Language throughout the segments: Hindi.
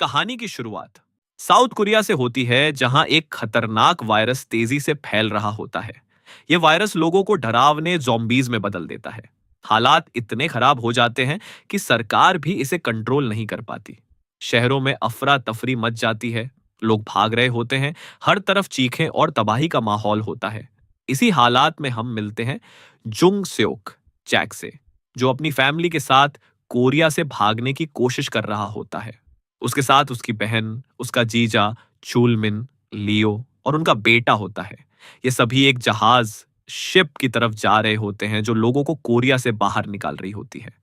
कहानी की शुरुआत साउथ कोरिया से होती है, जहां एक खतरनाक वायरस तेजी से फैल रहा होता है। यह वायरस लोगों को डरावने ज़ॉम्बीज में बदल देता है। हालात इतने खराब हो जाते हैं कि सरकार भी इसे कंट्रोल नहीं कर पाती। शहरों में अफरा तफरी मच जाती है। लोग भाग रहे होते हैं। हर तरफ चीखें और तबाही का माहौल होता है। इसी हालात में हम मिलते हैं जुंग सेओक जैक से, जो अपनी फैमिली के साथ कोरिया से भागने की कोशिश कर रहा होता है। उसके साथ उसकी बहन, उसका जीजा चुलमिन, लियो और उनका बेटा होता है। ये सभी एक जहाज शिप की तरफ जा रहे होते हैं, जो लोगों को कोरिया से बाहर निकाल रही होती है।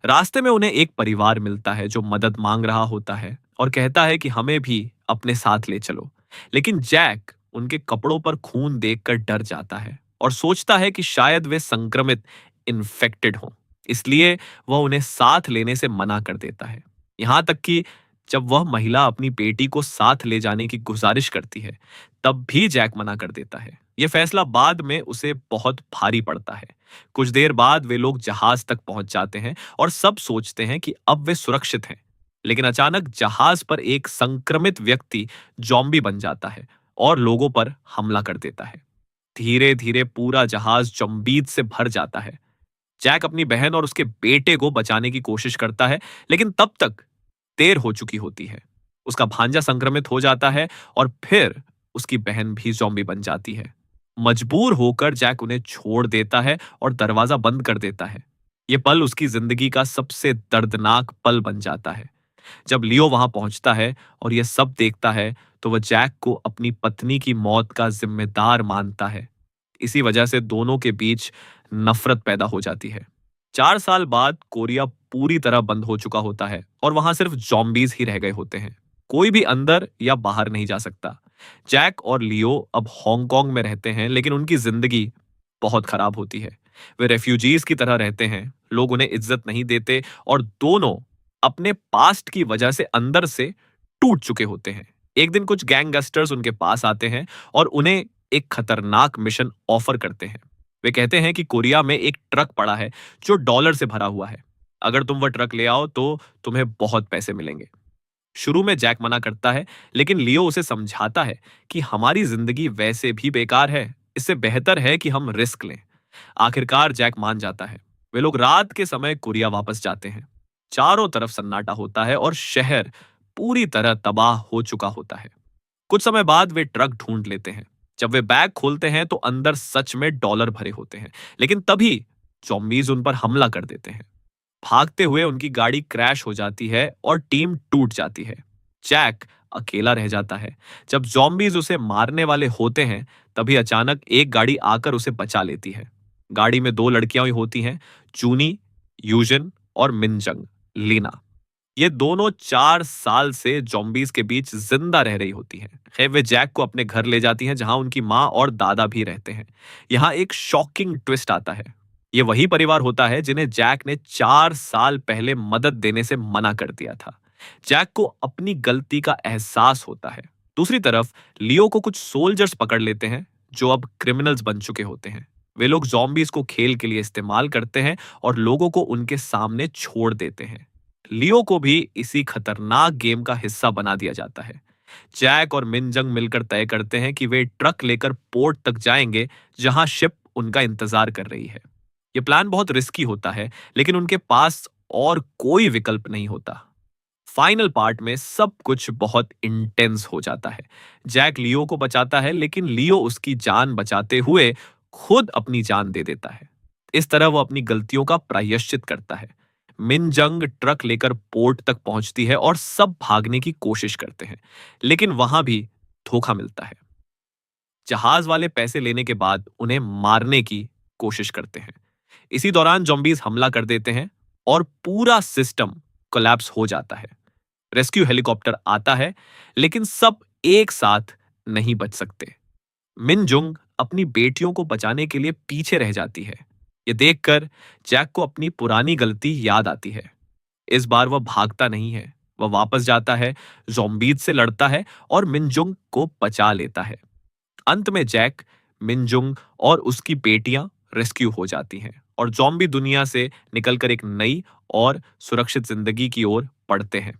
रास्ते में उन्हें एक परिवार मिलता है जो मदद मांग रहा होता है और कहता है कि हमें भी अपने साथ ले चलो। लेकिन जैक उनके कपड़ों पर खून देखकर डर जाता है और सोचता है कि शायद वे संक्रमित इन्फेक्टेड हों। इसलिए वह उन्हें साथ लेने से मना कर देता है। यहां तक कि जब वह महिला अपनी बेटी को साथ ले जाने की गुजारिश करती है, तब भी जैक मना कर देता है। यह फैसला बाद में उसे बहुत भारी पड़ता है। कुछ देर बाद वे लोग जहाज तक पहुंच जाते हैं और सब सोचते हैं कि अब वे सुरक्षित हैं। लेकिन अचानक जहाज पर एक संक्रमित व्यक्ति जॉम्बी बन जाता है और लोगों पर हमला कर देता है। धीरे धीरे पूरा जहाज जॉम्बीज से भर जाता है। जैक अपनी बहन और उसके बेटे को बचाने की कोशिश करता है, लेकिन तब तक देर हो चुकी होती है। उसका भांजा संक्रमित हो जाता है और फिर उसकी बहन भी ज़ॉम्बी बन जाती है। मजबूर होकर जैक उन्हें छोड़ देता है और दरवाजा बंद कर देता है। यह पल उसकी जिंदगी का सबसे दर्दनाक पल बन जाता है। जब लियो वहां पहुंचता है और यह सब देखता है, तो वह जैक को अपनी पत्नी की मौत का जिम्मेदार मानता है। इसी वजह से दोनों के बीच नफरत पैदा हो जाती है। 4 साल बाद कोरिया पूरी तरह बंद हो चुका होता है और वहां सिर्फ जॉम्बीज ही रह गए होते हैं। कोई भी अंदर या बाहर नहीं जा सकता। जैक और लियो अब हांगकांग में रहते हैं, लेकिन उनकी जिंदगी बहुत खराब होती है। वे रेफ्यूजीज की तरह रहते हैं। लोग उन्हें इज्जत नहीं देते और दोनों अपने पास्ट की वजह से अंदर से टूट चुके होते हैं। एक दिन कुछ गैंगस्टर्स उनके पास आते हैं और उन्हें एक खतरनाक मिशन ऑफर करते हैं। वे कहते हैं कि कोरिया में एक ट्रक पड़ा है जो डॉलर से भरा हुआ है। अगर तुम वह ट्रक ले आओ तो तुम्हें बहुत पैसे मिलेंगे। शुरू में जैक मना करता है, लेकिन लियो उसे समझाता है कि हमारी जिंदगी वैसे भी बेकार है, इससे बेहतर है कि हम रिस्क लें। आखिरकार जैक मान जाता है। वे लोग रात के समय कोरिया वापस जाते हैं। चारों तरफ सन्नाटा होता है और शहर पूरी तरह तबाह हो चुका होता है। कुछ समय बाद वे ट्रक ढूंढ लेते हैं। जब वे बैग खोलते हैं तो अंदर सच में डॉलर भरे होते हैं, लेकिन तभी ज़ॉम्बीज उन पर हमला कर देते हैं। भागते हुए उनकी गाड़ी क्रैश हो जाती है और टीम टूट जाती है। जैक अकेला रह जाता है। जब ज़ॉम्बीज उसे मारने वाले होते हैं, तभी अचानक एक गाड़ी आकर उसे बचा लेती है। गाड़ी में 2 लड़कियां ही होती हैं, चूनी यूजन और मिनजंग लीना। ये दोनों 4 साल से ज़ॉम्बीज के बीच जिंदा रह रही होती हैं। खैर, वे जैक को अपने घर ले जाती हैं, जहां उनकी माँ और दादा भी रहते हैं। यहाँ एक शॉकिंग ट्विस्ट आता है। ये वही परिवार होता है जिन्हें जैक ने 4 साल पहले मदद देने से मना कर दिया था। जैक को अपनी गलती का एहसास होता है। दूसरी तरफ लियो को कुछ सोल्जर्स पकड़ लेते हैं, जो अब क्रिमिनल्स बन चुके होते हैं। वे लोग ज़ॉम्बीज को खेल के लिए इस्तेमाल करते हैं और लोगों को उनके सामने छोड़ देते हैं। लियो को भी इसी खतरनाक गेम का हिस्सा बना दिया जाता है। जैक और मिनजंग मिलकर तय करते हैं कि वे ट्रक लेकर पोर्ट तक जाएंगे, जहां शिप उनका इंतजार कर रही है। यह प्लान बहुत रिस्की होता है, लेकिन उनके पास और कोई विकल्प नहीं होता। फाइनल पार्ट में सब कुछ बहुत इंटेंस हो जाता है। जैक लियो को बचाता है, लेकिन लियो उसकी जान बचाते हुए खुद अपनी जान दे देता है। इस तरह वो अपनी गलतियों का प्रायश्चित करता है। मिनजंग ट्रक लेकर पोर्ट तक पहुंचती है और सब भागने की कोशिश करते हैं, लेकिन वहां भी धोखा मिलता है। जहाज वाले पैसे लेने के बाद उन्हें मारने की कोशिश करते हैं। इसी दौरान ज़ॉम्बीज हमला कर देते हैं और पूरा सिस्टम कोलैप्स हो जाता है। रेस्क्यू हेलीकॉप्टर आता है, लेकिन सब एक साथ नहीं बच सकते। मिनजुंग अपनी बेटियों को बचाने के लिए पीछे रह जाती है। ये देखकर जैक को अपनी पुरानी गलती याद आती है। इस बार वह भागता नहीं है, वह वापस जाता है, ज़ॉम्बीज से लड़ता है और मिनजुंग को बचा लेता है। अंत में जैक, मिनजुंग और उसकी बेटियां रेस्क्यू हो जाती हैं और ज़ॉम्बी दुनिया से निकलकर एक नई और सुरक्षित जिंदगी की ओर बढ़ते हैं।